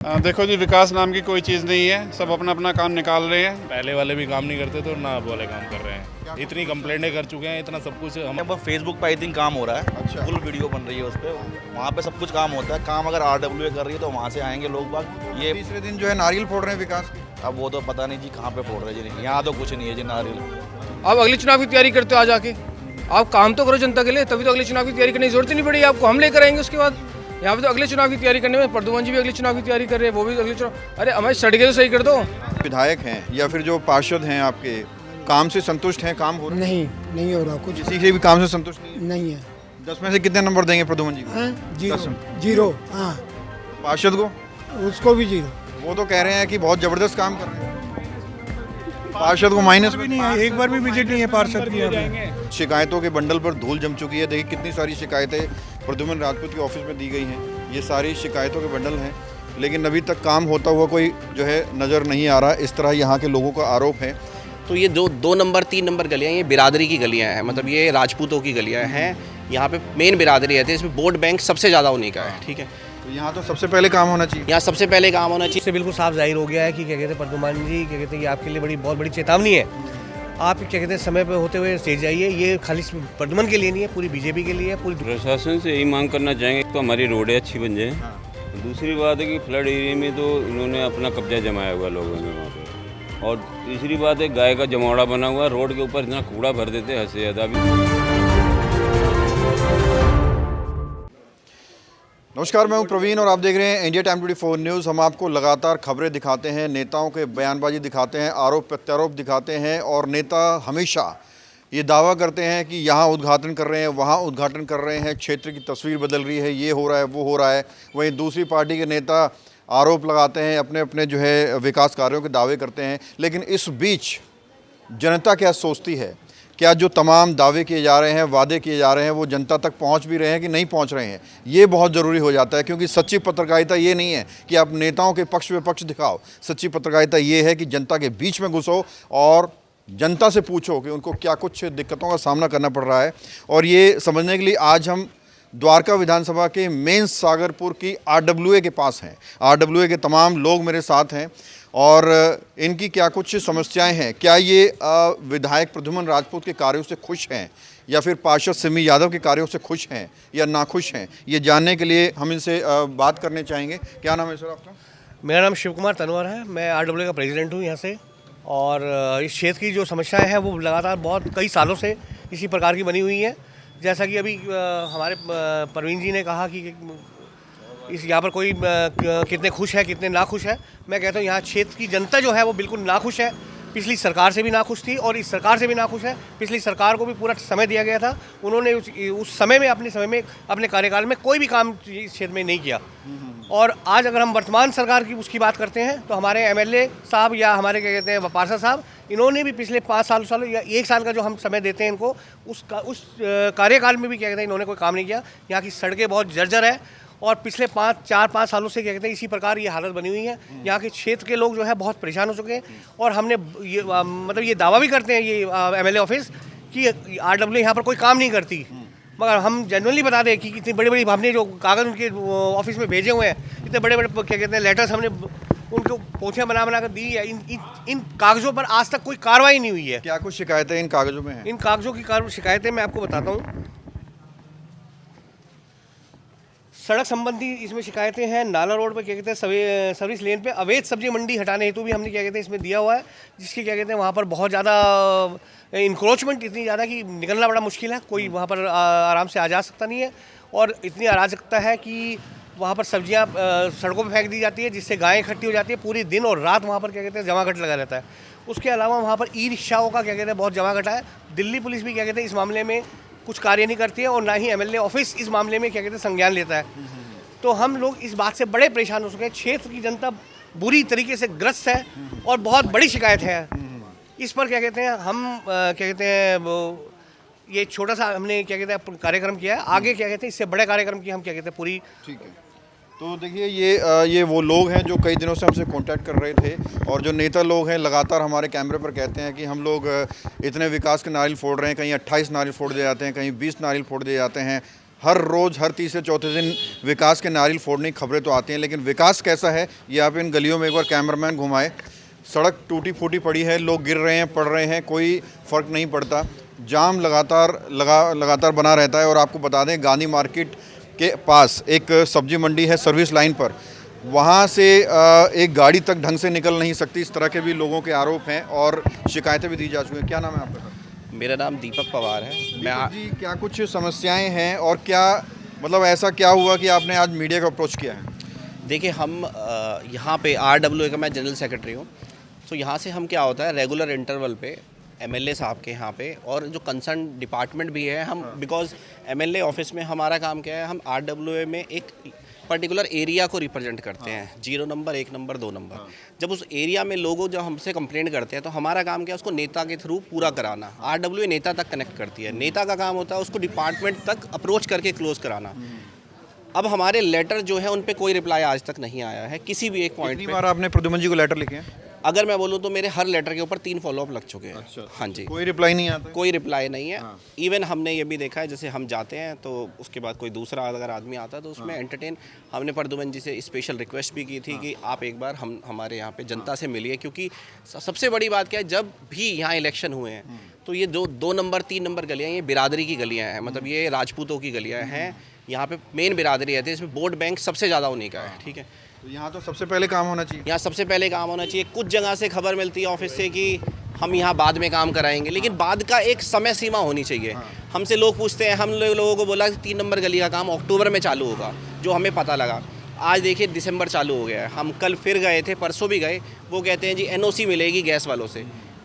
देखो जी, विकास नाम की कोई चीज़ नहीं है। सब अपना अपना काम निकाल रहे हैं। पहले वाले भी काम नहीं करते तो ना अब वाले काम कर रहे हैं। इतनी कंप्लेंटें कर चुके हैं, इतना सब कुछ हम फेसबुक पे आई थिंक काम हो रहा है। अच्छा। फुल वीडियो बन रही है उस पर, वहाँ पे सब कुछ काम होता है। काम अगर RWA कर रही है तो वहाँ से आएंगे लोग बाग। ये तीसरे दिन जो है नारियल फोड़ रहे हैं विकास की। अब वो तो पता नहीं जी कहाँ पे फोड़ रहे हैं जी, यहाँ तो कुछ नहीं है जी नारियल। आप अगले चुनाव की तैयारी करते हो, आ जाके आप काम तो करो जनता के लिए, तभी तो अगले चुनाव की तैयारी करने की जरूरत नहीं पड़ी आपको। हम लेकर आएंगे उसके बाद। यहाँ पे तो अगले चुनाव की तैयारी करने में प्रद्युमन जी भी अगले चुनाव की तैयारी कर रहे हैं, वो भी अगले चुनाव। अरे हमारे सड़कें तो सही कर दो। विधायक हैं या फिर जो पार्षद हैं आपके, काम से संतुष्ट हैं? काम हो रहा है? नहीं हो रहा कुछ। किसी के भी काम से संतुष्ट नहीं है? नहीं है। 10 में से कितने नंबर देंगे प्रद्युमन जी को? हैं? जीरो। 10 में। जीरो। हाँ, पार्षद को? उसको भी जीरो। वो तो कह रहे हैं कि बहुत जबरदस्त काम कर रहे हैं। पार्षद को माइनस भी नहीं है, एक बार भी विजिट नहीं है पार्षद की यहाँ पे। शिकायतों के बंडल पर धूल जम चुकी है। देखिए कितनी सारी शिकायतें प्रद्युमन राजपूत के ऑफिस में दी गई हैं। ये सारी शिकायतों के बंडल हैं, लेकिन अभी तक काम होता हुआ कोई जो है नज़र नहीं आ रहा। इस तरह यहाँ के लोगों का आरोप है। तो ये जो 2 नंबर 3 नंबर गलियाँ, ये बिरादरी की गलियाँ हैं, मतलब ये राजपूतों की गलियाँ हैं। यहाँ पे मेन बिरादरी रहती है, इसमें वोट बैंक सबसे ज़्यादा उन्हीं का है। ठीक है, तो यहाँ तो सबसे पहले काम होना चाहिए। यहाँ सबसे पहले काम होना चाहिए। इससे बिल्कुल साफ जाहिर हो गया है कि क्या कहते हैं प्रद्युमन जी, क्या कहते हैं ये आपके लिए बहुत बड़ी चेतावनी है। आप क्या कहते हैं समय पे होते हुए स्टेज जाइए। ये खाली प्रद्युमन के लिए नहीं है, पूरी बीजेपी के लिए है। पूरी प्रशासन से यही मांग करना चाहेंगे तो हमारी रोडें अच्छी बन जाएं। दूसरी बात है कि फ्लड एरिया में तो इन्होंने अपना कब्जा जमाया हुआ लोगों ने वहाँ पे। और तीसरी बात है, गाय का जमावड़ा बना हुआ, रोड के ऊपर इतना कूड़ा भर देते हैं, हद से ज़्यादा। नमस्कार, मैं हूं प्रवीण और आप देख रहे हैं इंडिया टाइम 24 न्यूज़। हम आपको लगातार खबरें दिखाते हैं, नेताओं के बयानबाजी दिखाते हैं, आरोप प्रत्यारोप दिखाते हैं, और नेता हमेशा ये दावा करते हैं कि यहाँ उद्घाटन कर रहे हैं, वहाँ उद्घाटन कर रहे हैं, क्षेत्र की तस्वीर बदल रही है, ये हो रहा है, वो हो रहा है। वहीं दूसरी पार्टी के नेता आरोप लगाते हैं, अपने अपने जो है विकास कार्यों के दावे करते हैं। लेकिन इस बीच जनता क्या सोचती है? क्या जो तमाम दावे किए जा रहे हैं, वादे किए जा रहे हैं, वो जनता तक पहुंच भी रहे हैं कि नहीं पहुंच रहे हैं? ये बहुत ज़रूरी हो जाता है, क्योंकि सच्ची पत्रकारिता ये नहीं है कि आप नेताओं के पक्ष विपक्ष दिखाओ। सच्ची पत्रकारिता ये है कि जनता के बीच में घुसो और जनता से पूछो कि उनको क्या कुछ दिक्कतों का सामना करना पड़ रहा है। और ये समझने के लिए आज हम द्वारका विधानसभा के मेन सागरपुर की RWA के पास हैं। RWA के तमाम लोग मेरे साथ हैं और इनकी क्या कुछ समस्याएं हैं। क्या ये विधायक प्रद्युमन राजपूत के कार्यों से खुश हैं या फिर पार्षद सिमी यादव के कार्यों से खुश हैं या नाखुश हैं, ये जानने के लिए हम इनसे बात करने चाहेंगे। क्या नाम है सर आपका? मेरा नाम शिव कुमार तनवर है। मैं RWA का प्रेसिडेंट हूँ यहाँ से। और इस क्षेत्र की जो समस्याएं हैं वो लगातार बहुत कई सालों से इसी प्रकार की बनी हुई हैं। जैसा कि अभी हमारे प्रवीण जी ने कहा कि इस यहाँ पर कोई कितने खुश है कितने नाखुश है। मैं कहता हूँ यहाँ क्षेत्र की जनता जो है वो बिल्कुल नाखुश है। पिछली सरकार से भी नाखुश थी और इस सरकार से भी नाखुश है। पिछली सरकार को भी पूरा समय दिया गया था, उन्होंने उस समय में अपने कार्यकाल में कोई भी काम इस क्षेत्र में नहीं किया। और आज अगर हम वर्तमान सरकार की उसकी बात करते हैं तो हमारे MLA साहब या हमारे क्या कहते हैं पार्षद साहब, इन्होंने भी पिछले 5 साल या 1 साल का जो हम समय देते हैं इनको, उस कार्यकाल में भी क्या कहते हैं इन्होंने कोई काम नहीं किया। यहाँ की सड़कें बहुत जर्जर है और पिछले 4-5 सालों से क्या कहते हैं इसी प्रकार ये हालत बनी हुई है। यहाँ के क्षेत्र के लोग जो है बहुत परेशान हो चुके हैं। और हमने ये मतलब ये दावा भी करते हैं ये MLA ऑफिस कि RWA यहाँ पर कोई काम नहीं करती, मगर हम जनरली बता दें कि इतनी बड़ी बड़ी हमने जो कागज़ उनके ऑफिस में भेजे हुए हैं, इतने बड़े बड़े क्या कहते हैं लेटर्स हमने उनको पोथियाँ बना कर दी है। इन कागज़ों पर आज तक कोई कार्रवाई नहीं हुई है। क्या कुछ शिकायतें इन कागज़ों में हैं? इन कागज़ों की शिकायतें मैं आपको बताता हूँ। सड़क संबंधी इसमें शिकायतें हैं। नाला रोड पर क्या कहते हैं सर्विस लेन पे अवैध सब्जी मंडी हटाने हेतु भी हमने क्या कहते हैं इसमें दिया हुआ है, जिसकी क्या कहते हैं वहाँ पर बहुत ज़्यादा इंक्रोचमेंट इतनी ज़्यादा कि निकलना बड़ा मुश्किल है। कोई वहाँ पर आराम से आ जा सकता नहीं है। और इतनी अराजकता है कि वहाँ पर सब्जियाँ सड़कों पर फेंक दी जाती है, जिससे गायें इकट्ठी हो जाती है। पूरी दिन और रात वहाँ पर क्या कहते हैं जमाघट लगा रहता है। उसके अलावा वहाँ पर ई-रिक्शाओं का क्या कहते हैं बहुत जमाघट है। दिल्ली पुलिस भी क्या कहते हैं इस मामले में कुछ कार्य नहीं करती है और ना ही MLA ऑफिस इस मामले में क्या कहते हैं संज्ञान लेता है। तो हम लोग इस बात से बड़े परेशान हो चुके हैं। क्षेत्र की जनता बुरी तरीके से ग्रस्त है और बहुत बड़ी शिकायत है। इस पर क्या कहते हैं हम क्या कहते हैं वो ये छोटा सा हमने क्या कहते हैं कार्यक्रम किया है। आगे क्या कहते हैं इससे बड़े कार्यक्रम की हम क्या कहते हैं पूरी। ठीक है, तो देखिए ये वो लोग हैं जो कई दिनों से हमसे कांटेक्ट कर रहे थे और जो नेता लोग हैं लगातार हमारे कैमरे पर कहते हैं कि हम लोग इतने विकास के नारियल फोड़ रहे हैं, कहीं 28 नारियल फोड़ दिए जाते हैं, कहीं 20 नारियल फोड़ दिए जाते हैं। हर रोज़ हर तीसरे चौथे दिन विकास के नारियल फोड़ने की खबरें तो आती हैं, लेकिन विकास कैसा है ये आप इन गलियों में एक बार कैमरामैन घुमाए। सड़क टूटी फूटी पड़ी है, लोग गिर रहे हैं, पड़ रहे हैं, कोई फ़र्क नहीं पड़ता। जाम लगातार बना रहता है। और आपको बता दें, गांधी मार्केट के पास एक सब्जी मंडी है सर्विस लाइन पर, वहाँ से एक गाड़ी तक ढंग से निकल नहीं सकती। इस तरह के भी लोगों के आरोप हैं और शिकायतें भी दी जा चुकी हैं। क्या नाम है आपका? मेरा नाम दीपक पवार है। दीपक जी, क्या कुछ समस्याएं हैं और क्या मतलब ऐसा क्या हुआ कि आपने आज मीडिया को अप्रोच किया है? देखिए, हम यहाँ पे RWA का मैं जनरल सेक्रेटरी हूँ। तो यहाँ से हम क्या होता है, रेगुलर इंटरवल पे MLA साहब के यहाँ पे और जो कंसर्न डिपार्टमेंट भी है, हम बिकॉज MLA ऑफिस में हमारा काम क्या है, हम RWA में एक पर्टिकुलर एरिया को रिप्रेजेंट करते हैं, 0 नंबर, 1 नंबर, 2 नंबर। जब उस एरिया में लोगों जब हमसे कंप्लेंट करते हैं तो हमारा काम क्या है, उसको नेता के थ्रू पूरा कराना। RWA नेता तक कनेक्ट करती है, नेता का काम होता है उसको डिपार्टमेंट तक अप्रोच करके क्लोज कराना। अब हमारे लेटर जो है उन पे कोई रिप्लाई आज तक नहीं आया है किसी भी एक पॉइंट कितनी पे। बार आपने प्रद्युमन जी को लेटर लिखे हैं? अगर मैं बोलूँ तो मेरे हर लेटर के ऊपर 3 फॉलोअप लग चुके हैं। अच्छा। हाँ जी, कोई रिप्लाई नहीं आता? कोई रिप्लाई नहीं है। इवन हमने ये भी देखा है, जैसे हम जाते हैं तो उसके बाद कोई दूसरा अगर आदमी आता है तो उसमें एंटरटेन, हमने प्रद्युमन जी से स्पेशल रिक्वेस्ट भी की थी कि आप एक बार हमारे यहाँ पे जनता से मिलिए, क्योंकि सबसे बड़ी बात क्या है, जब भी यहाँ इलेक्शन हुए हैं तो ये 2 नंबर 3 नंबर गलियाँ ये बिरादरी की गलियाँ हैं, मतलब ये राजपूतों की गलियाँ हैं। यहाँ पे मेन बिरादरी रहती है, इसमें वोट बैंक सबसे ज़्यादा उन्हीं का है। ठीक है, तो यहाँ तो सबसे पहले काम होना चाहिए। यहाँ सबसे पहले काम होना चाहिए। कुछ जगह से खबर मिलती है ऑफिस से कि हम यहाँ बाद में काम कराएंगे, लेकिन बाद का एक समय सीमा होनी चाहिए। हमसे लोग पूछते हैं, हम लोगों को बोला कि 3 नंबर गली का काम अक्टूबर में चालू होगा, जो हमें पता लगा। आज देखिए दिसंबर चालू हो गया है। हम कल फिर गए थे, परसों भी गए, वो कहते हैं जी NOC मिलेगी गैस वालों से।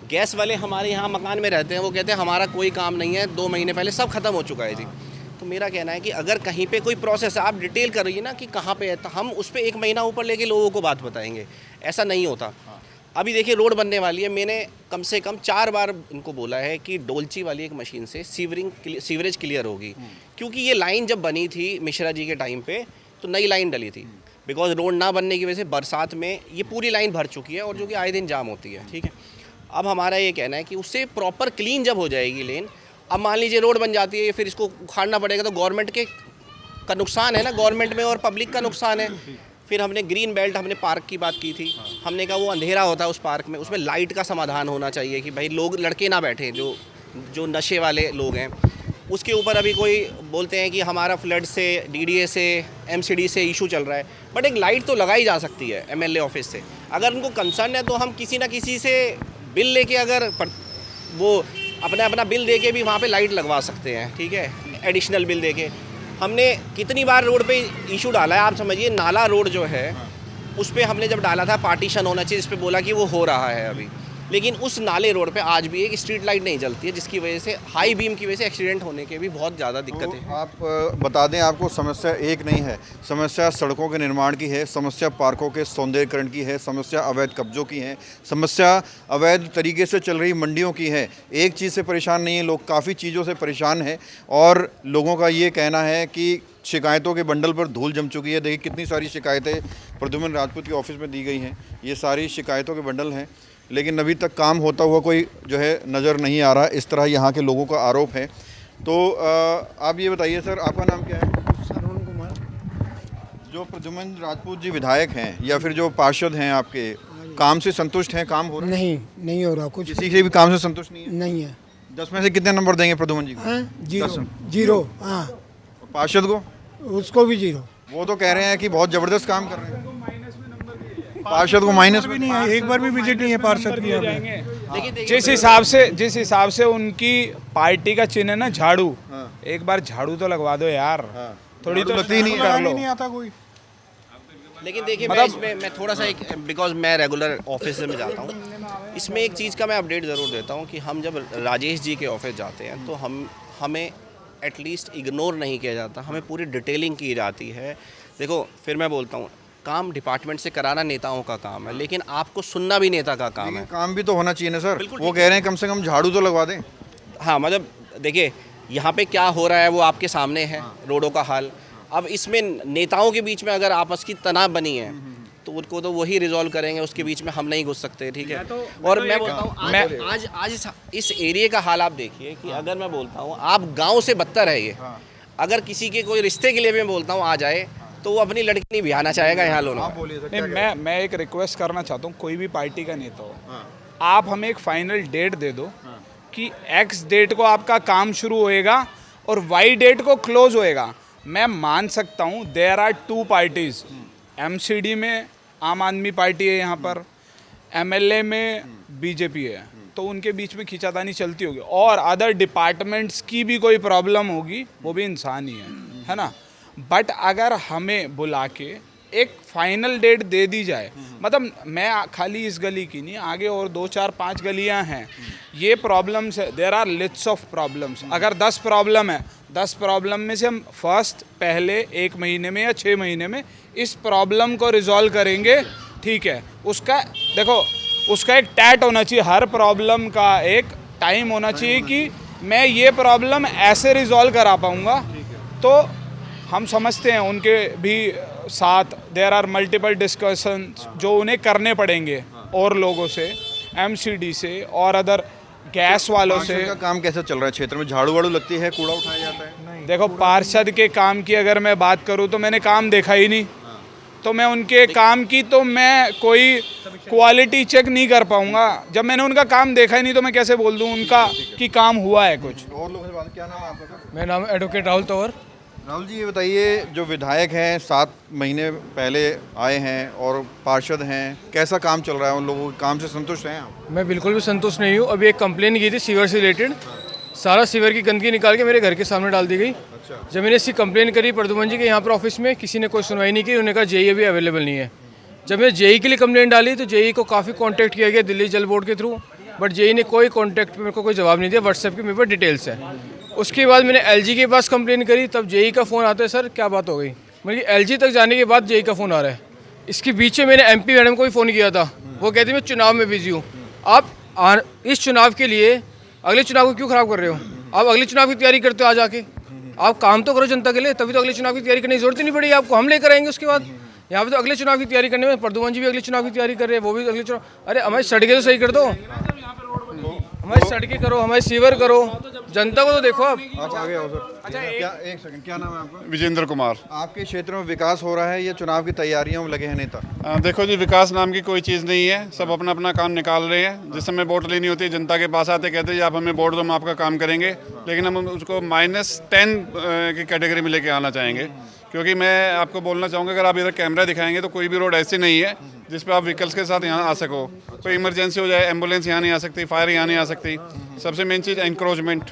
गैस वाले हमारे यहाँ मकान में रहते हैं, वो कहते हैं हमारा कोई काम नहीं है, 2 महीने पहले सब खत्म हो चुका है जी। तो मेरा कहना है कि अगर कहीं पे कोई प्रोसेस है, आप डिटेल कर रही है ना कि कहाँ पे है, तो हम उस पर 1 महीना ऊपर लेके लोगों को बात बताएंगे, ऐसा नहीं होता। अभी देखिए रोड बनने वाली है, मैंने कम से कम 4 बार इनको बोला है कि डोलची वाली एक मशीन से सीवरेज क्लियर होगी, क्योंकि ये लाइन जब बनी थी मिश्रा जी के टाइम पे तो नई लाइन डली थी। बिकॉज रोड ना बनने की वजह से बरसात में ये पूरी लाइन भर चुकी है और जो कि आए दिन जाम होती है। ठीक है, अब हमारा ये कहना है कि उससे प्रॉपर क्लीन जब हो जाएगी लेन, अब मान लीजिए रोड बन जाती है, फिर इसको उखाड़ना पड़ेगा, तो गवर्नमेंट का नुकसान है ना, गवर्नमेंट में और पब्लिक का नुकसान है। फिर हमने ग्रीन बेल्ट, हमने पार्क की बात की थी, हमने कहा वो अंधेरा होता है उस पार्क में, उसमें लाइट का समाधान होना चाहिए कि भाई लोग लड़के ना बैठें जो नशे वाले लोग हैं। उसके ऊपर अभी कोई बोलते हैं कि हमारा फ्लड से, DDA से, MCD से इशू चल रहा है, बट एक लाइट तो लगाई जा सकती है MLA ऑफिस से। अगर उनको कंसर्न है तो हम किसी ना किसी से बिल लेके, अगर वो अपना बिल दे के भी वहाँ पे लाइट लगवा सकते हैं। ठीक है, एडिशनल बिल दे के। हमने कितनी बार रोड पे इशू डाला है, आप समझिए नाला रोड जो है उस पर हमने जब डाला था पार्टीशन होना चाहिए, इस पर बोला कि वो हो रहा है अभी, लेकिन उस नाले रोड पे आज भी एक स्ट्रीट लाइट नहीं जलती है, जिसकी वजह से हाई बीम की वजह से एक्सीडेंट होने के भी बहुत ज़्यादा दिक्कत है। आप बता दें, आपको समस्या एक नहीं है, समस्या सड़कों के निर्माण की है, समस्या पार्कों के सौंदर्यीकरण की है, समस्या अवैध कब्जों की है, समस्या अवैध तरीके से चल रही मंडियों की है। एक चीज़ से परेशान नहीं है लोग, काफ़ी चीज़ों से परेशान है। और लोगों का ये कहना है कि शिकायतों के बंडल पर धूल जम चुकी है। देखिए कितनी सारी शिकायतें प्रद्युमन राजपूत के ऑफिस में दी गई हैं, ये सारी शिकायतों के बंडल हैं, लेकिन अभी तक काम होता हुआ कोई जो है नज़र नहीं आ रहा। इस तरह यहाँ के लोगों का आरोप है। तो आप ये बताइए सर, आपका नाम क्या है? श्रवण कुमार। जो प्रद्युमन राजपूत जी विधायक हैं या फिर जो पार्षद हैं, आपके काम से संतुष्ट हैं? काम हो रहा है? नहीं हो रहा कुछ। किसी से भी काम से संतुष्ट नहीं है? नहीं है। 10 में से कितने नंबर देंगे प्रद्युमन जी को? 0। हाँ, पार्षद को? उसको भी 0। वो तो कह रहे हैं कि बहुत ज़बरदस्त काम कर रहे हैं। पार्षद को माइनस भी नहीं है, एक बार भी विजिट नहीं है पार्षद की। देखिए जिस हिसाब से उनकी पार्टी का चिन्ह है ना झाड़ू, एक बार झाड़ू तो लगवा दो यार। थोड़ी तो लगती नहीं, कर लो। नहीं आता कोई। लेकिन देखिए मैं इसमें मैं थोड़ा सा एक, बिकॉज मैं रेगुलर ऑफिस में जाता हूँ, इसमें एक चीज़ का मैं अपडेट ज़रूर देता हूँ कि हम जब राजेश जी के ऑफिस जाते हैं तो हमें एटलीस्ट इग्नोर नहीं किया जाता, हमें पूरी डिटेलिंग की जाती है। देखो फिर मैं बोलता हूँ, काम डिपार्टमेंट से कराना नेताओं का काम है, लेकिन आपको सुनना भी नेता का काम है। काम भी तो होना चाहिए ना सर। वो कह रहे हैं कम से कम झाड़ू तो लगवा दें। हाँ, मतलब देखिए यहाँ पे क्या हो रहा है वो आपके सामने है, रोडों का हाल। अब इसमें नेताओं के बीच में अगर आपस की तनाव बनी है तो उनको तो वही रिजॉल्व करेंगे, उसके बीच में हम नहीं घुस सकते। ठीक है, और मैं बोलता हूँ आज इस एरिया का हाल आप देखिए कि अगर मैं बोलता हूँ, आप गांव से बदतर है ये। अगर किसी के कोई रिश्ते के लिए भी मैं बोलता हूँ आ जाए तो वो अपनी लड़की नहीं बिहाना चाहेगा यहाँ लोगों में। नहीं, मैं एक रिक्वेस्ट करना चाहता हूँ, कोई भी पार्टी का नेता हो, आप हमें एक फाइनल डेट दे दो कि एक्स डेट को आपका काम शुरू होएगा और वाई डेट को क्लोज होएगा। मैं मान सकता हूँ देयर आर 2 पार्टीज, एमसीडी में आम आदमी पार्टी है, यहाँ पर एमएलए में बीजेपी है, तो उनके बीच में खींचातानी चलती होगी और अदर डिपार्टमेंट्स की भी कोई प्रॉब्लम होगी, वो भी इंसान ही है ना। बट अगर हमें बुला के एक फाइनल डेट दे दी जाए, मतलब मैं खाली इस गली की नहीं, आगे और 2 4 5 गलियां हैं, ये प्रॉब्लम्स है, there are lists of problems. अगर 10 प्रॉब्लम है, 10 प्रॉब्लम में से हम पहले 1 महीने में या 6 महीने में इस प्रॉब्लम को रिजॉल्व करेंगे, ठीक है। उसका देखो, उसका एक टैट होना चाहिए, हर प्रॉब्लम का एक टाइम होना चाहिए कि मैं ये प्रॉब्लम ऐसे रिजॉल्व करा पाऊँगा। तो हम समझते हैं उनके भी साथ देयर आर मल्टीपल डिस्कशन जो उन्हें करने पड़ेंगे और लोगों से, एमसीडी से और अदर गैस वालों से। का काम कैसे चल रहा है क्षेत्र में? झाड़ू वाड़ू लगती है, कूड़ा उठाया जाता है? देखो, पार्षद के काम की अगर मैं बात करूं तो मैंने काम देखा ही नहीं, तो मैं उनके काम की तो मैं कोई क्वालिटी चेक नहीं कर पाऊंगा। जब मैंने उनका काम देखा ही नहीं तो मैं कैसे बोल दूं उनका कि काम हुआ है कुछ। और लोगों से बात, क्या नाम है आपका? मेरा नाम एडवोकेट राहुल तंवर। राहुल जी, ये बताइए, जो विधायक हैं 7 महीने पहले आए हैं और पार्षद हैं, कैसा काम चल रहा है? उन लोगों के काम से संतुष्ट हैं आप? मैं बिल्कुल भी संतुष्ट नहीं हूँ। अभी एक कंप्लेन की थी सीवर से रिलेटेड, सारा सीवर की गंदगी निकाल के मेरे घर के सामने डाल दी गई। जब मैंने इसकी कंप्लेन करी प्रद्युमन जी के यहाँ पर ऑफिस में, किसी ने कोई सुनवाई नहीं की। उन्होंने कहा जेई अभी अवेलेबल नहीं है। जब मैं जेई के लिए कंप्लेन डाली तो जेई को काफ़ी कॉन्टैक्ट किया गया दिल्ली जल बोर्ड के थ्रू, बट जेई ने कोई कॉन्टैक्ट पे मेरे को कोई जवाब नहीं दिया। व्हाट्सएप की मेरे पास डिटेल्स है। उसके बाद मैंने एलजी के पास कंप्लेन करी, तब जेई का फ़ोन आता है, सर क्या बात हो गई। मतलब एलजी तक जाने के बाद जेई का फ़ोन आ रहा है। इसके बीच में मैंने एमपी मैडम को भी फ़ोन किया था, वो कहती मैं चुनाव में बिजी हूँ। आप इस चुनाव के लिए अगले चुनाव को क्यों ख़राब कर रहे हो? आप अगले चुनाव की तैयारी करते हो आ जाके। आप काम तो करो जनता के लिए, तभी तो अगले चुनाव की तैयारी करने की जरूरत ही नहीं पड़ेगी आपको, हम लेकर आएंगे उसके बाद। यहाँ पे तो अगले चुनाव की तैयारी करने में प्रद्युमन जी भी अगले चुनाव की तैयारी कर रहे हैं, वो भी अगले चुनाव। अरे हमारी सड़कें तो सही कर दो, हमारी सड़कें करो, हमारे सीवर करो, जनता को तो देखो आप आगे आओ सर। अच्छा, एक सेकंड, क्या नाम है आपका? विजेंद्र कुमार। आपके क्षेत्र में विकास हो रहा है या चुनाव की तैयारियों में लगे हैं नेता? देखो जी, विकास नाम की कोई चीज़ नहीं है, सब अपना अपना काम निकाल रहे हैं। जिस समय वोट लेनी होती है जनता के पास आते, कहते हैं आप हमें वोट दो, हम आपका काम करेंगे, लेकिन हम उसको -10 की कैटेगरी में लेके आना चाहेंगे। क्योंकि मैं आपको बोलना चाहूँगा, अगर आप इधर कैमरा दिखाएंगे तो कोई भी रोड ऐसी नहीं है जिस पे आप व्हीकल्स के साथ यहाँ आ सको। कोई इमरजेंसी हो जाए, एम्बुलेंस यहाँ नहीं आ सकती, फायर यहाँ नहीं आ सकती। सबसे मेन चीज़ एंक्रोचमेंट,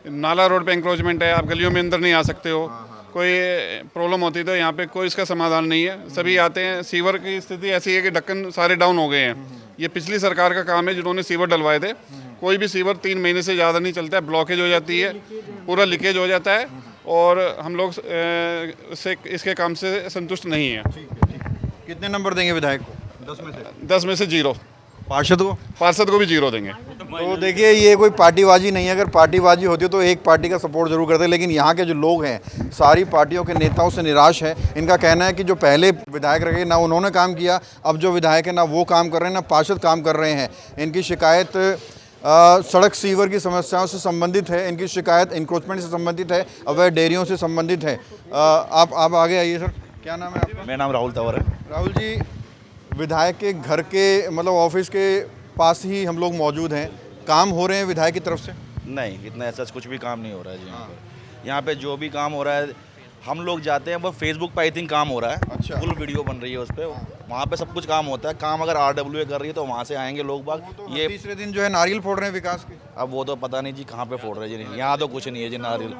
नाला रोड पे एंक्रोचमेंट है, आप गलियों में अंदर नहीं आ सकते हो। कोई प्रॉब्लम होती तो यहाँ पे कोई इसका समाधान नहीं है, सभी आते हैं। सीवर की स्थिति ऐसी है कि ढक्कन सारे डाउन हो गए हैं। ये पिछली सरकार का काम है जिन्होंने सीवर डलवाए थे। कोई भी सीवर 3 महीने से ज़्यादा नहीं चलता है, ब्लॉकेज हो जाती है, पूरा लीकेज हो जाता है और हम लोग इसके काम से संतुष्ट नहीं हैं। कितने नंबर देंगे विधायक को? 10 में से 0। पार्षद को भी 0 देंगे। तो देखिए, ये कोई पार्टीबाजी नहीं है। अगर पार्टीबाजी होती तो एक पार्टी का सपोर्ट जरूर करते, लेकिन यहाँ के जो लोग हैं सारी पार्टियों के नेताओं से निराश है। इनका कहना है कि जो पहले विधायक रहे ना उन्होंने काम किया, अब जो विधायक है ना वो काम कर रहे हैं, ना पार्षद काम कर रहे हैं। इनकी शिकायत सड़क सीवर की समस्याओं से संबंधित है, इनकी शिकायत इंक्रोचमेंट से संबंधित है, अवैध डेयरियों से संबंधित है। आप आगे आइए सर, क्या नाम है आपका? मेरा नाम राहुल तंवर है। राहुल जी, विधायक के घर के मतलब ऑफिस के पास ही हम लोग मौजूद हैं, काम हो रहे हैं विधायक की तरफ से? नहीं, इतना ऐसा कुछ भी काम नहीं हो रहा है जी। यहाँ पे जो भी काम हो रहा है, हम लोग जाते हैं, वो फेसबुक पे आई थिंक काम हो रहा है। अच्छा। फुल वीडियो बन रही है उस पर, वहाँ पे सब कुछ काम होता है। काम अगर RWA कर रही है तो वहाँ से आएंगे लोग बाग। ये तीसरे दिन जो है नारियल फोड़ रहे हैं विकास के। अब वो तो पता नहीं जी कहाँ पे फोड़ रहे हैं जी। यहाँ तो कुछ नहीं है जी नारियल।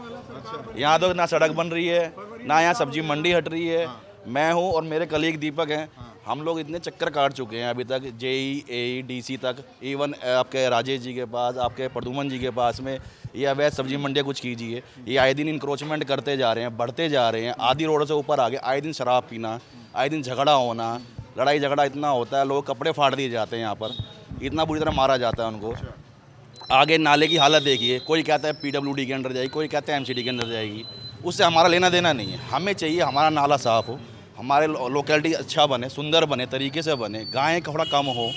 यहाँ तो ना सड़क बन रही है, ना यहाँ सब्जी मंडी हट रही है। मैं हूँ और मेरे कलीग दीपक हैं, हम लोग इतने चक्कर काट चुके हैं अभी तक, JE, AE, DC तक, इवन आपके राजेश जी के पास, आपके प्रद्युमन जी के पास में। ये अवैध सब्जी मंडियाँ कुछ कीजिए। ये आए दिन इंक्रोचमेंट करते जा रहे हैं, बढ़ते जा रहे हैं, आधी रोड से ऊपर आ गए। आए दिन शराब पीना, आए दिन झगड़ा होना, लड़ाई झगड़ा इतना होता है, लोग कपड़े फाड़ दिए जाते हैं यहाँ पर, इतना बुरी तरह मारा जाता है उनको। आगे नाले की हालत देखिए, कोई कहता है PWD के अंदर जाएगी, कोई कहता है MCD के अंदर जाएगी। उससे हमारा लेना देना नहीं है। हमें चाहिए हमारा नाला साफ़ हो, हमारे लोकेलिटी अच्छा बने, सुंदर बने, तरीके से बने, गायें थोड़ा कम हो,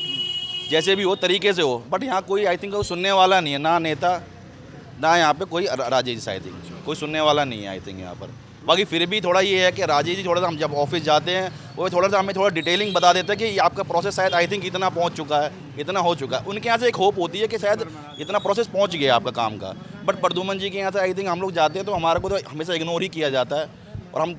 जैसे भी हो तरीके से हो। बट यहाँ कोई आई थिंक सुनने वाला नहीं है, ना नेता, ना यहाँ पे कोई राजेश शायद। कोई सुनने वाला नहीं है आई थिंक यहाँ पर। बाकी फिर भी थोड़ा ये है कि राजीव जी थोड़ा सा हम जब ऑफिस जाते हैं वो थोड़ा सा हमें थोड़ा डिटेलिंग बता देते हैं कि ये आपका प्रोसेस शायद आई थिंक इतना पहुँच चुका है, इतना हो चुका है। उनके यहाँ से एक होप होती है कि शायद इतना प्रोसेस पहुँच गया आपका काम का, बट प्रद्युमन जी के यहाँ से आई थिंक हम लोग जाते हैं तो हमारे को तो हमेशा इग्नोर ही किया जाता है, और हम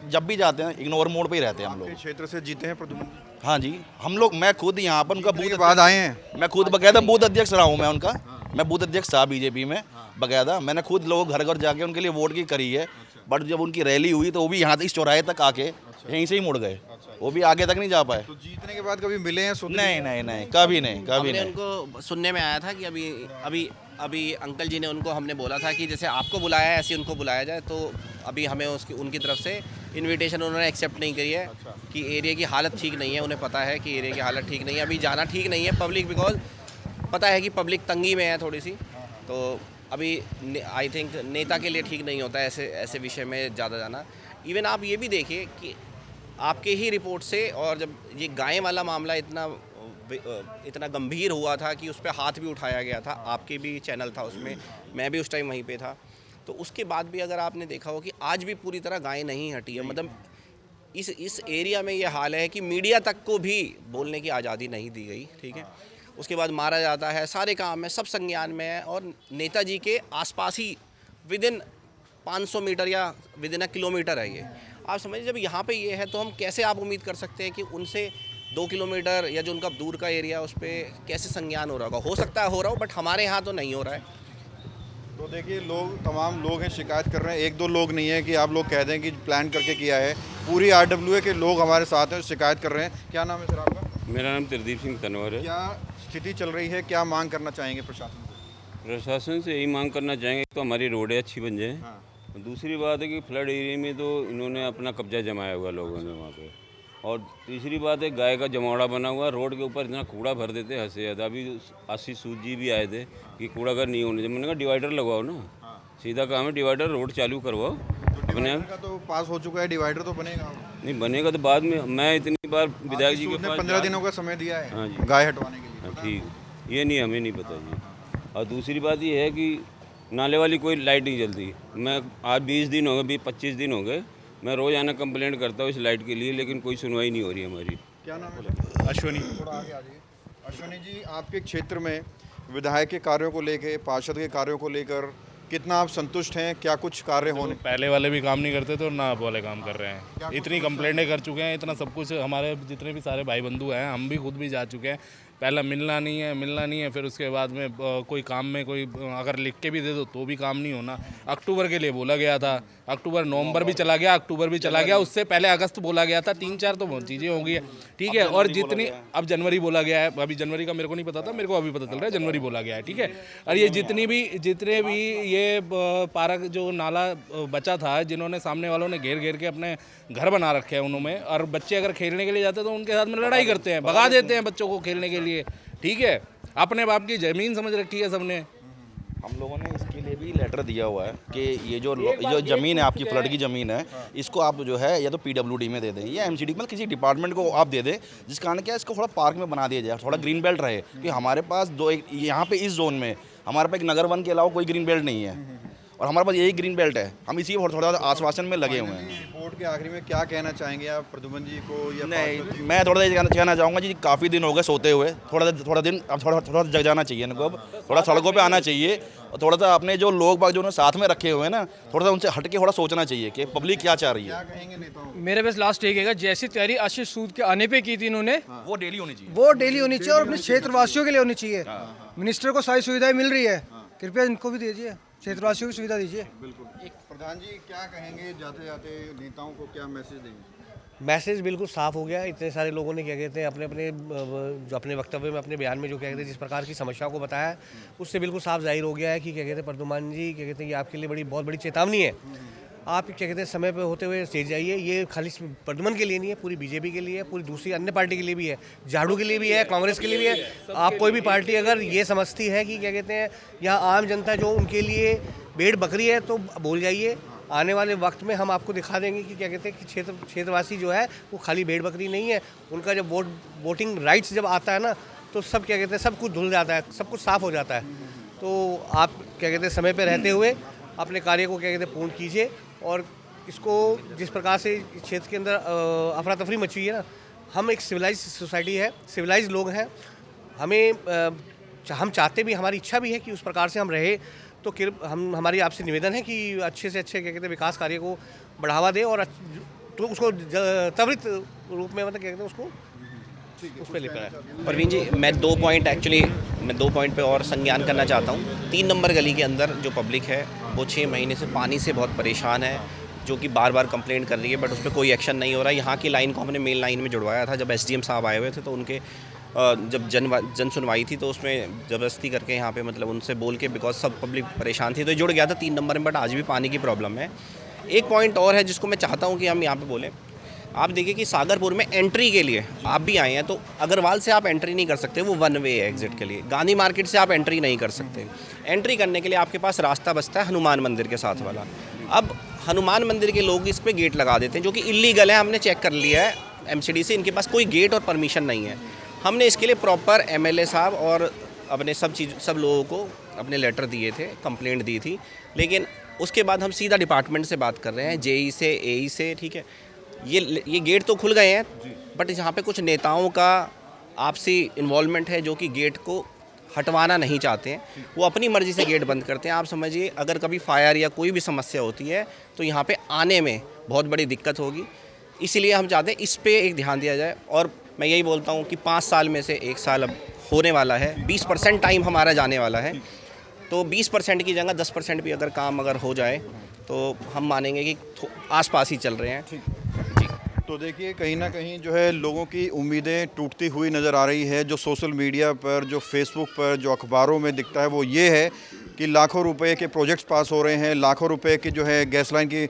जब भी जाते हैं इग्नोर मोड पे ही रहते हैं हम लोग। क्षेत्र से जीते हैं प्रद्युमन जी? हाँ जी, हम लोग, मैं खुद यहाँ पर उनका के बाद आए हैं। मैं खुद बकायदा बूथ अध्यक्ष रहा हूँ मैं उनका, मैं बूथ अध्यक्ष था बीजेपी में बकायदा। मैंने खुद लोग घर घर जाके उनके लिए वोट की करी है, बट जब उनकी रैली हुई तो वो भी यहाँ इस चौराहे तक आके यहीं से ही मुड़ गए, वो भी आगे तक नहीं जा पाए। तो जीतने के बाद कभी मिले हैं? नहीं नहीं नहीं, कभी नहीं, कभी हमने नहीं। उनको सुनने में आया था कि अभी अंकल जी ने उनको हमने बोला था कि जैसे आपको बुलाया है ऐसे उनको बुलाया जाए, तो अभी हमें उनकी तरफ से इनविटेशन उन्होंने एक्सेप्ट नहीं करी है कि एरिया की हालत ठीक नहीं है। उन्हें पता है कि एरिया की हालत ठीक नहीं है, अभी जाना ठीक नहीं है पब्लिक, बिकॉज पता है कि पब्लिक तंगी में है थोड़ी सी, तो अभी आई थिंक नेता के लिए ठीक नहीं होता है ऐसे विषय में ज़्यादा जाना। इवन आप ये भी देखिए कि आपके ही रिपोर्ट से, और जब ये गाय वाला मामला इतना गंभीर हुआ था कि उस पर हाथ भी उठाया गया था, आपके भी चैनल था उसमें, मैं भी उस टाइम वहीं पे था, तो उसके बाद भी अगर आपने देखा हो कि आज भी पूरी तरह गाय नहीं हटी है। मतलब इस एरिया में ये हाल है कि मीडिया तक को भी बोलने की आज़ादी नहीं दी गई, ठीक है। उसके बाद मारा जाता है, सारे काम में सब संज्ञान में है, और नेताजी के आसपास ही विदिन 500 मीटर या विदिन अ किलोमीटर है ये। आप समझिए जब यहाँ पे ये है तो हम कैसे आप उम्मीद कर सकते हैं कि उनसे 2 किलोमीटर या जो उनका दूर का एरिया उस पर कैसे संज्ञान हो रहा होगा। हो सकता है हो रहा हो, बट हमारे यहाँ तो नहीं हो रहा है। तो देखिए, तमाम लोग हैं, शिकायत कर रहे हैं। 1-2 लोग नहीं है कि आप लोग कह दें कि प्लान करके किया है। पूरी RWA के लोग हमारे साथ हैं, शिकायत कर रहे हैं। क्या नाम है सर आपका? मेरा नाम त्रिदीप सिंह तनवर है। क्या स्थिति चल रही है, क्या मांग करना चाहेंगे प्रशासन से? प्रशासन से यही मांग करना चाहेंगे तो हमारी रोडें अच्छी बन जाएँ। दूसरी बात है कि फ्लड एरिया में तो इन्होंने अपना कब्जा जमाया हुआ लोगों ने वहाँ पे, और तीसरी बात है गाय का जमावड़ा बना हुआ, रोड के ऊपर इतना कूड़ा भर देते हंसे ज़्यादा। अभी आशीष सूद जी भी आए थे कि कूड़ा घर नहीं होने, जब मैंने कहा डिवाइडर लगवाओ ना, सीधा काम है डिवाइडर, रोड चालू करवाओ अपने आप। का तो पास हो चुका है, डिवाइडर तो बनेगा नहीं बनेगा तो बाद में। मैं इतनी बार विधायक जी के पास 15 दिनों का समय दिया है। हाँ जी, गाय हटवाने के लिए। ठीक, ये नहीं, हमें नहीं पता जी। और दूसरी बात ये है कि नाले वाली कोई लाइट नहीं जलती। मैं आज 20 दिन हो गए, 25 दिन हो गए, मैं रोज़ाना कंप्लेंट करता हूँ इस लाइट के लिए, लेकिन कोई सुनवाई नहीं हो रही हमारी। क्या नाम है? अश्वनी। थोड़ा आगे आ जाइए। अश्वनी जी, आपके क्षेत्र में विधायक के कार्यों को लेकर, पार्षद के कार्यों को लेकर कितना आप संतुष्ट हैं? क्या कुछ कार्य होने? पहले वाले भी काम नहीं करते तो ना वाले काम कर रहे हैं। इतनी कंप्लेंटें कर चुके हैं, इतना सब कुछ, हमारे जितने भी सारे भाई बंधु हैं, हम भी खुद भी जा चुके हैं। पहला मिलना नहीं है, फिर उसके बाद में कोई काम में कोई अगर लिख के भी दे दो तो भी काम नहीं होना। अक्टूबर के लिए बोला गया था, नवंबर भी चला गया, अक्टूबर भी चला गया, उससे पहले अगस्त बोला गया था। 3-4 तो बहुत चीज़ें हो गई है, ठीक है। और जितनी अब जनवरी बोला गया है, अभी जनवरी का मेरे को नहीं पता था, मेरे को अभी पता चल रहा है जनवरी बोला गया है, ठीक है। और ये जितने भी ये पार्क जो नाला बचा था, जिन्होंने सामने वालों ने घेर के अपने घर बना रखे हैं उन्होंने, और बच्चे अगर खेलने के लिए जाते हैं तो उनके साथ में लड़ाई करते हैं, भगा देते हैं बच्चों को खेलने के लिए, ठीक है। अपने बाप की ज़मीन समझ रखी है सबने। हम लोगों ने इसके लिए भी लेटर दिया हुआ है कि ये जो ज़मीन है आपकी, फ्लड की ज़मीन है, इसको आप जो है या तो PWD में दे दें या MCD मतलब किसी डिपार्टमेंट को आप दे दें, जिस कारण क्या इसको थोड़ा पार्क में बना दिया जाए, थोड़ा ग्रीन बेल्ट रहे। कि हमारे पास यहाँ पे इस जोन में हमारे पास एक नगर वन के अलावा कोई ग्रीन बेल्ट नहीं है, और हमारे पास यही ग्रीन बेल्ट है। हम इसी थोड़ा आश्वासन में लगे हुए हैं। रिपोर्ट के आखिरी में क्या कहना चाहेंगे आप प्रद्युमन जी को या नहीं, मैं थोड़ा सा कहना चाहूँगा जी, काफ़ी दिन हो गए सोते हुए, थोड़ा दिन अब थोड़ा जग जाना चाहिए इनको, अब थोड़ा सड़कों पे आना चाहिए, और थोड़ा सा अपने जो लोग बाग जो साथ में रखे हुए हैं ना, थोड़ा सा उनसे हट के थोड़ा सोचना चाहिए कि पब्लिक क्या चाह रही है। क्या कहेंगे नेताओं? मेरे बस लास्ट एक है, जैसी तैयारी आशीष सूद के आने पे की थी इन्होंने, वो डेली होनी चाहिए, वो डेली होनी चाहिए, और अपने क्षेत्रवासियों के लिए होनी चाहिए। मिनिस्टर को सारी सुविधाएं मिल रही है, कृपया इनको भी दीजिए, क्षेत्रवासियों की सुविधा दीजिए। बिल्कुल। प्रधान जी, क्या कहेंगे, जाते जाते नेताओं को क्या मैसेज देंगे? मैसेज बिल्कुल साफ हो गया। इतने सारे लोगों ने क्या कहते हैं अपने वक्तव्य में, अपने बयान में जो क्या कहते हैं जिस प्रकार की समस्या को बताया है, उससे बिल्कुल साफ जाहिर हो गया है कि क्या कहते हैं प्रद्युमन जी क्या कहते हैं ये आपके लिए बहुत बड़ी चेतावनी है। आप क्या कहते हैं समय पे होते हुए स्टेज जाइए। ये खाली प्रद्युमन के लिए नहीं है, पूरी बीजेपी के लिए है, पूरी दूसरी अन्य पार्टी के लिए भी है, झाड़ू के लिए भी है, कांग्रेस के लिए भी है। आप कोई भी पार्टी अगर ये समझती है कि क्या कहते हैं यहाँ आम जनता जो उनके लिए भेड़ बकरी है, तो बोल जाइए। आने वाले वक्त में हम आपको दिखा देंगे कि क्या कहते हैं कि क्षेत्रवासी जो है वो खाली भेड़ बकरी नहीं है। उनका जब वोटिंग राइट्स जब आता है ना, तो सब क्या कहते हैं सब कुछ धुल जाता है, सब कुछ साफ हो जाता है। तो आप क्या कहते हैं समय पे रहते हुए अपने कार्य को क्या कहते हैं पूर्ण कीजिए। और इसको जिस प्रकार से क्षेत्र के अंदर अफरा तफरी मची हुई है ना, हम एक सिविलाइज सोसाइटी है, सिविलाइज लोग हैं, हम चाहते भी, हमारी इच्छा भी है कि उस प्रकार से हम रहे। तो हमारी आपसे निवेदन है कि अच्छे से अच्छे क्या कहते हैं विकास कार्य को बढ़ावा दें और तो उसको त्वरित रूप में मतलब क्या कहते हैं उसको उस पर लेकर आए। परवीन जी, मैं 2 पॉइंट पे और संज्ञान करना चाहता हूँ। 3 नंबर गली के अंदर जो पब्लिक है वो 6 महीने से पानी से बहुत परेशान है, जो कि बार बार कंप्लेंट कर रही है, बट उस पर कोई एक्शन नहीं हो रहा है। यहाँ की लाइन को हमने मेन लाइन में जुड़वाया था जब SDM साहब आए हुए थे, तो उनके जब जन सुनवाई थी तो उसमें ज़बरदस्ती करके यहाँ पे मतलब उनसे बोल के, बिकॉज सब पब्लिक परेशान थी, तो जुड़ गया था 3 नंबर में, बट आज भी पानी की प्रॉब्लम है। एक पॉइंट और है जिसको मैं चाहता हूँ कि हम यहाँ पे बोलें। आप देखिए कि सागरपुर में एंट्री के लिए आप भी आए हैं, तो अग्रवाल से आप एंट्री नहीं कर सकते, वो 1 वे है एग्जिट के लिए। गांधी मार्केट से आप एंट्री नहीं कर सकते। एंट्री करने के लिए आपके पास रास्ता बचता है हनुमान मंदिर के साथ वाला। अब हनुमान मंदिर के लोग इस पर गेट लगा देते हैं, जो कि इलीगल है। हमने चेक कर लिया है MCD से, इनके पास कोई गेट और परमिशन नहीं है। हमने इसके लिए प्रॉपर MLA साहब और अपने सब लोगों को अपने लेटर दिए थे, कंप्लेंट दी थी, लेकिन उसके बाद हम सीधा डिपार्टमेंट से बात कर रहे हैं, JE से, AE से, ठीक है। ये गेट तो खुल गए हैं, बट यहाँ पे कुछ नेताओं का आपसी इन्वॉल्वमेंट है, जो कि गेट को हटवाना नहीं चाहते हैं। वो अपनी मर्ज़ी से गेट बंद करते हैं। आप समझिए, अगर कभी फायर या कोई भी समस्या होती है तो यहाँ पे आने में बहुत बड़ी दिक्कत होगी। इसीलिए हम चाहते हैं इस पे एक ध्यान दिया जाए। और मैं यही बोलता हूँ कि 5 साल में से 1 साल अब होने वाला है, 20% टाइम हमारा जाने वाला है, तो 20% की जगह 10% भी अगर काम हो जाए तो हम मानेंगे कि आसपास ही चल रहे हैं। जी। तो देखिए, कहीं ना कहीं जो है लोगों की उम्मीदें टूटती हुई नज़र आ रही है। जो सोशल मीडिया पर, जो फेसबुक पर, जो अखबारों में दिखता है वो ये है कि लाखों रुपए के प्रोजेक्ट्स पास हो रहे हैं, लाखों रुपए की जो है गैस लाइन की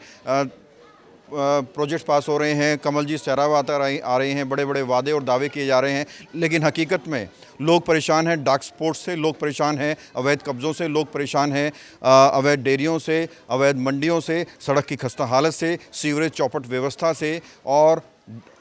प्रोजेक्ट्स पास हो रहे हैं, कमल जी सहरावत आ रहे हैं, बड़े बड़े वादे और दावे किए जा रहे हैं, लेकिन हकीकत में लोग परेशान हैं। डार्क स्पोर्ट्स से लोग परेशान हैं, अवैध कब्ज़ों से लोग परेशान हैं, अवैध डेयरियों से, अवैध मंडियों से, सड़क की खस्ता हालत से, सीवरेज चौपट व्यवस्था से, और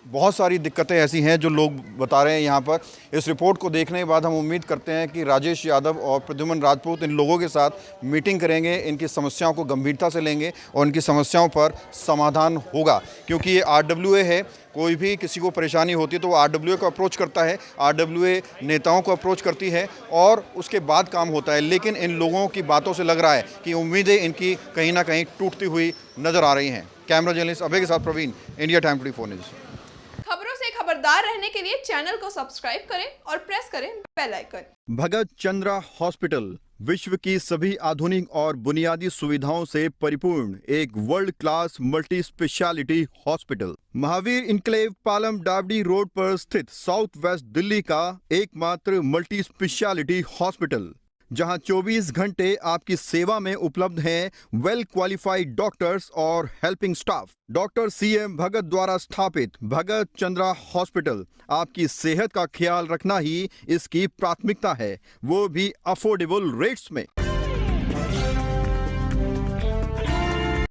बहुत सारी दिक्कतें ऐसी हैं जो लोग बता रहे हैं यहाँ पर। इस रिपोर्ट को देखने के बाद हम उम्मीद करते हैं कि राजेश यादव और प्रद्युम्न राजपूत इन लोगों के साथ मीटिंग करेंगे, इनकी समस्याओं को गंभीरता से लेंगे और इनकी समस्याओं पर समाधान होगा। क्योंकि ये RWA है, कोई भी किसी को परेशानी होती है तो वो RWA को अप्रोच करता है, RWA नेताओं को अप्रोच करती है और उसके बाद काम होता है। लेकिन इन लोगों की बातों से लग रहा है कि उम्मीदें इनकी कहीं ना कहीं टूटती हुई नज़र आ रही हैं। कैमरा जर्नलिस्ट अभय के साथ प्रवीण, इंडिया टाइम 24 न्यूज़। खबरों से खबरदार रहने के लिए चैनल को सब्सक्राइब करें और प्रेस करें बेल आइकन। भगत चंद्रा हॉस्पिटल विश्व की सभी आधुनिक और बुनियादी सुविधाओं से परिपूर्ण एक world class multi speciality hospital, Mahavir enclave Palam Dabri road पर स्थित साउथ वेस्ट दिल्ली का एकमात्र मल्टी स्पेशलिटी हॉस्पिटल, जहां 24 घंटे आपकी सेवा में उपलब्ध हैं वेल क्वालिफाइड डॉक्टर्स और हेल्पिंग स्टाफ। डॉक्टर CM भगत द्वारा स्थापित भगत चंद्रा हॉस्पिटल आपकी सेहत का ख्याल रखना ही इसकी प्राथमिकता है, वो भी अफोर्डेबल रेट्स में।